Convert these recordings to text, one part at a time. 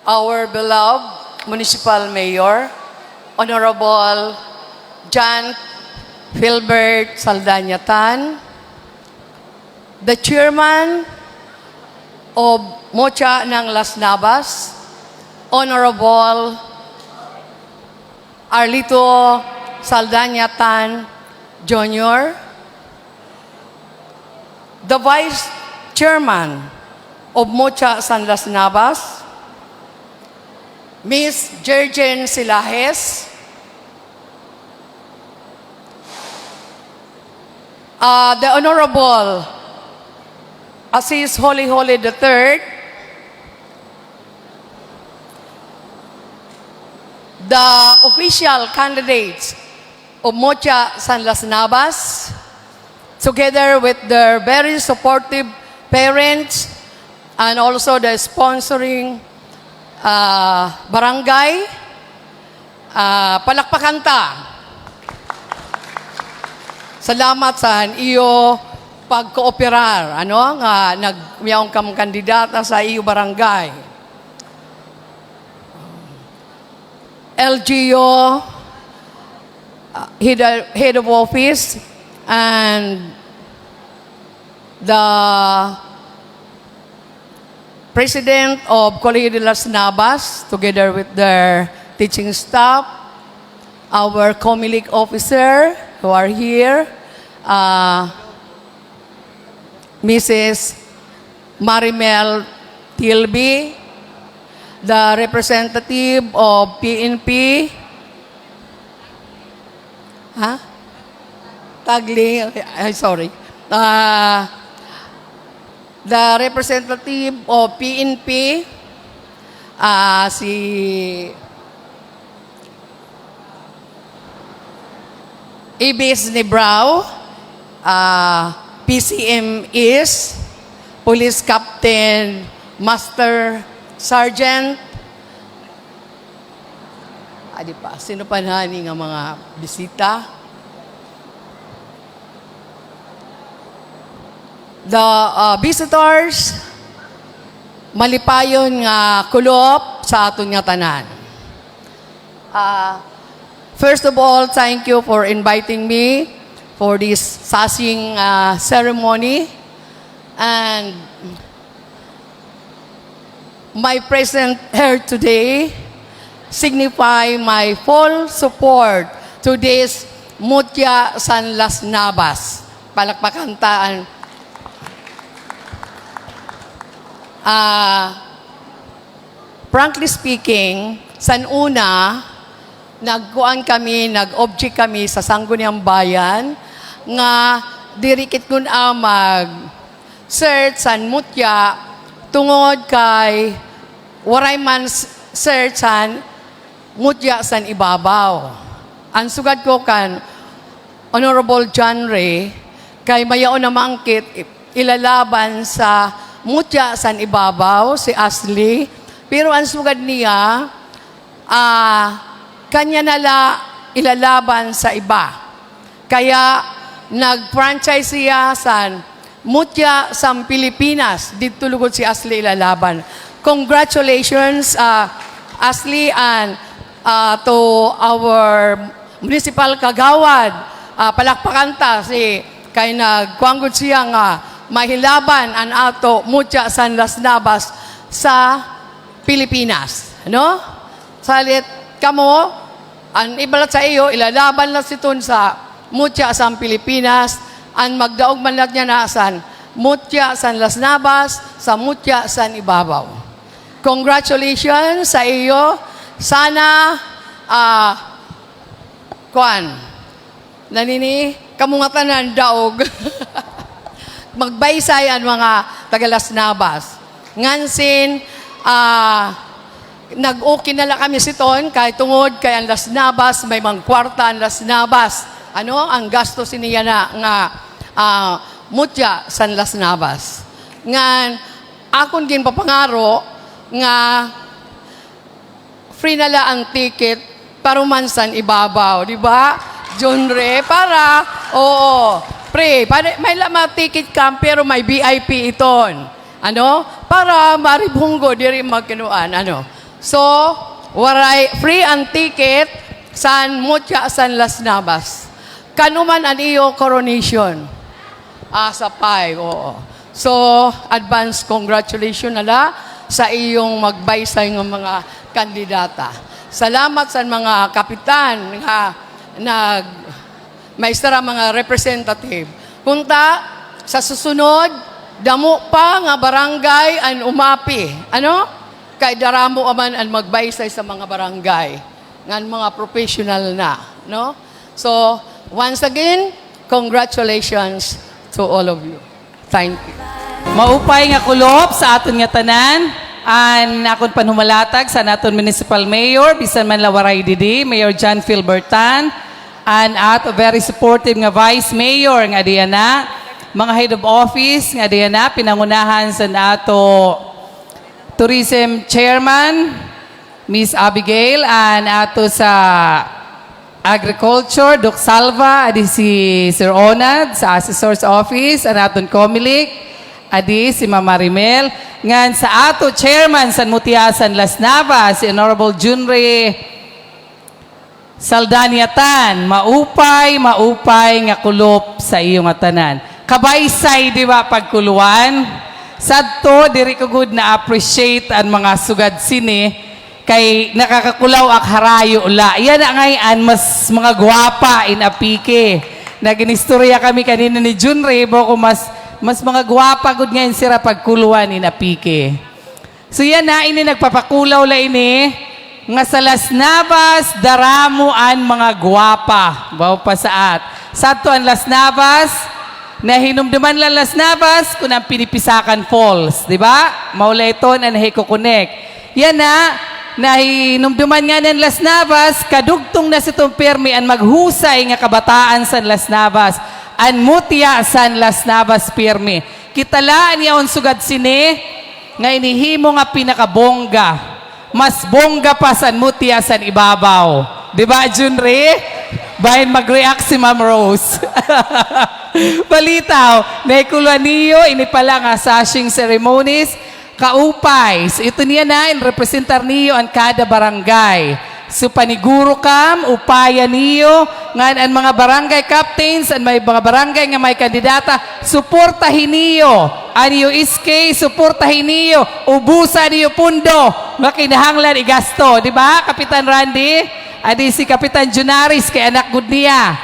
our beloved Municipal Mayor, Honorable John Philbert Saldana-Tan, the Chairman of Mocha ng Las Navas, Honorable Arlito Saldana-Tan Jr., the Vice Chairman of Mocha San Las Navas, Ms. Jerjen Silajes, the Honorable Aziz Holy III, the official candidates of Mocha San Las Navas, together with their very supportive parents and also the sponsoring barangay, palakpakan ta. Salamat sa iyo pagkooperar, nga nagmiyaong kam kandidata sa iyo barangay. LGO, head of office, and the President of Colegio de Las Navas, together with their teaching staff, our COMELEC officer who are here, Mrs. Marimel Tilby, the representative of PNP, Tagli, sorry. The representative of PNP, si Ibis Nebrao, PCM is Police Captain, Master Sergeant, sino pa nani nga mga bisita? The visitors, malipayon nga kulop sa aton nga tanan. First of all, thank you for inviting me for this sasing ceremony. And my presence here today signify my full support to this Mocha San Las Navas. Palakpakantaan. Frankly speaking, san una, nag-object kami sa Sangguniang Bayan, nga dirikit kun mag-search san Mocha tungod kay waray man search san Mocha san ibabaw. Ang sugad ko kan Honorable John Ray, kay mayaon na mangkit ilalaban sa Mocha san ibabaw, si Ashley, pero ang sugad niya, kanya nala ilalaban sa iba. Kaya nag-franchise siya sa Mocha sa Pilipinas, dito lugod si Ashley ilalaban. Congratulations, Ashley, and to our municipal kagawad. Palakpakan ta kay nagkuanggod siya nga mahilaban ang ato Mocha San Las Navas sa Pilipinas. Salit kamo, ang ibalat sa iyo, ilalaban lang siton sa Mocha sa Pilipinas, ang magdaog man lang niya na san Mocha San Las Navas sa Mocha San Ibabaw. Congratulations sa iyo. Sana, kamungatan ng daog. Magbaysay ang mga taga Las Navas. Ngansin, nag-okay na lang kami siton, kay tungod kay ang Las Navas, may mga kwarta ang Las Navas. Ang gasto siniya na nga Mocha San Las Navas. Ngan, akon din papangaro nga free nala ang ticket paruman san ibabaw, di ba? John Ray, para, pre, may lama ticket ka, pero may VIP iton. Para maribunggo, diri magkinuan, So, waray free ang ticket san Mutya san Las Navas. Kanuman ang iyo coronation. Sa 5, oo. So, advance congratulations nala sa iyong magbaysay ng mga kandidata. Salamat sa mga kapitan nga maestara mga representative. Kunta, sa susunod, damo pa nga barangay an umapi. Ano? Kay daramo aman ang magbaysay sa mga barangay. Ngan mga professional na. No? So, once again, congratulations to all of you. Thank you. Maupay nga kulop sa aton nga tanan. An akon panhumalatag sa naton municipal mayor, bisan man lawaray didi, Mayor John Philbertan. And ato very supportive nga vice mayor nga diyan na. Mga head of office nga diyan na, pinangunahan sa nato tourism chairman, Miss Abigail, and ato sa agriculture, Doc Salva, adi si Sir Onad sa assessor's office, and aton Comelec, adi si Mama Rimel. Ngan sa ato chairman San Mutiasan Las Navas, si Honorable Junre Saldaniatan, maupay nga kulop sa iyo nga tanan. Kabaysay, di ba, pagkuluan? Sadto, diri ko good na appreciate ang mga sugad sini kay nakakakulaw ak harayo ula. Yan na ngayon, mas mga gwapa inapike. Naginistorya kami kanina ni Junre, ko mas mga gwapa good ngayon sira pagkuluan inapike. So yan na, ini nagpapakulaw la ini, nga sa Las Navas, daramo an mga gwapa. Baw pa saat. Sadto ang Las Navas, na hinumduman lang Las Navas, kung ang Pinipisakan Falls. Di ba? Maulayton ang Hikukunek. Yan na hinumduman nga ng Las Navas, kadugtong na si Permi ang maghusay nga kabataan sa Las Navas. An Mutya san Las Navas Permi. Kitalaan niya on sugad sini, nga inihimo nga pinakabongga. Mas bongga pa san Mutya san ibabaw. Di ba, Junre? Bahin mag-react si Ma'am Rose. Balitaw, naikuluan niyo, ini pala nga sashing ceremonies, kaupay. So, ito niya na, representar niyo ang kada barangay. So, paniguro kam, upaya niyo, nga ang mga barangay captains, ang may mga barangay nga may kandidata, suportahin niyo. Aniyo iske, suportahin niyo. Ubusan niyo pundo. Makinahanglan igasto. Di ba, Kapitan Randy? Adi si Kapitan Junaris kay anak gud niya.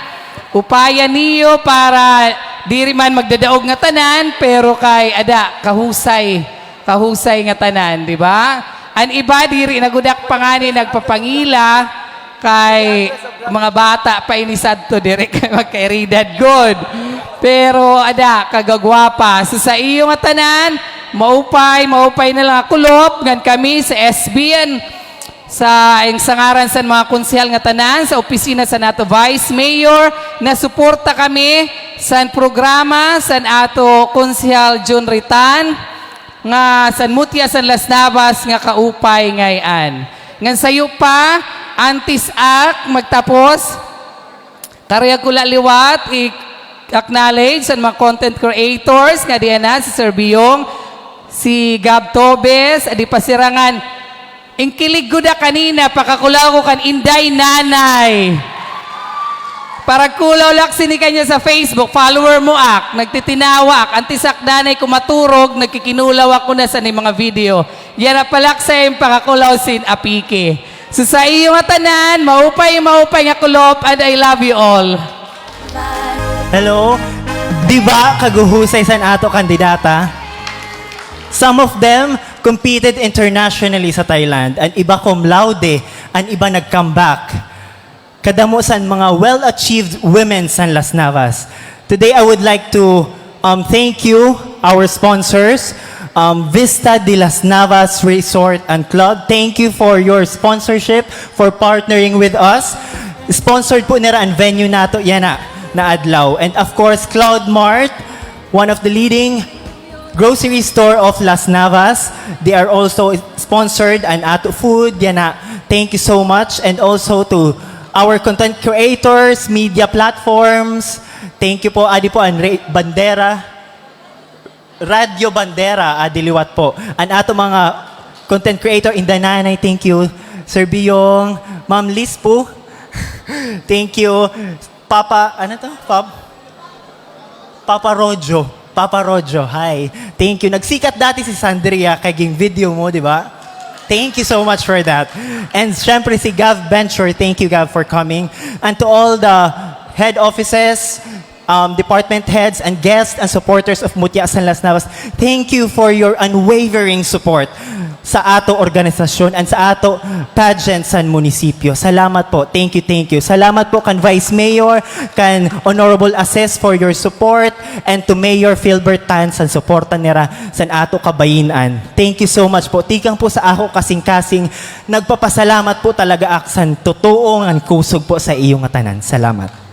Upaya niyo para diri man magdadaog nga tanan pero kay ada kahusay nga tanan, di ba? An iba diri nagudak pangani nagpapangila kay mga bata pa inisad to diri kay magkairidad good. Pero ada kagagwapa. So sa iyo nga tanan, maupay na lang kulop ngan kami sa SBN sa sangaran sa mga konsehal nga tanan sa opisina sa nato Vice Mayor na suporta kami sa programa sa ato konsehal John Ritan nga sa Mutya San Las Navas nga kaupay ngayon. Ngan sayo pa antis-ak magtapos karya kula liwat i-acknowledge sa mga content creators nga diyan na si Sir Biong, si Gab Tobes, adi pasirangan ingkilig ko na kanina, pakakulaw ko kan Inday Nanay. Para kulaw lak sini kanya sa Facebook, follower mo ak, nagtitinawak, antisak nanay kumaturog, nagkikinulaw ako na sa ni mga video. Yan na palak sa yung pakakulaw sin apike. So sa iyo nga tanan, maupay nga kulop, and I love you all. Hello? Di ba kaguhusay sa ato kandidata? Some of them competed internationally sa Thailand. Ang iba cum laude, ang iba nag-come back. Kadamo sa mga well-achieved women sa Las Navas. Today, I would like to thank you, our sponsors, Vista de Las Navas Resort and Club. Thank you for your sponsorship, for partnering with us. Sponsored po nila ang venue nato, yan na adlaw. And of course, Cloud Mart, one of the leading grocery store of Las Navas. They are also sponsored and Ato Food. Yan na. Thank you so much. And also to our content creators, media platforms. Thank you po. Adi po ang Bandera. Radio Bandera, adiliwat po. Ang ato mga content creator in Dananay, thank you. Sir Biyong, Ma'am Liz po, thank you. Papa, ano to? Papa Rojo. Papa Rojo, hi. Thank you. Nagsikat dati si Sandria kay ging video mo, di ba? Thank you so much for that. And syempre si Gav Bencher, thank you Gav for coming. And to all the head offices, department heads and guests and supporters of Mutya San Las Navas, thank you for your unwavering support sa ato organisasyon and sa ato pageant sa munisipyo. Salamat po. Thank you, thank you. Salamat po kan Vice Mayor, kan Honorable Assess for your support, and to Mayor Philbert Tan sa suporta nira sa ato kabayinan. Thank you so much po. Tikang po sa ako kasing-kasing nagpapasalamat po talaga aksan totoo ang kusog po sa iyong tanan. Salamat.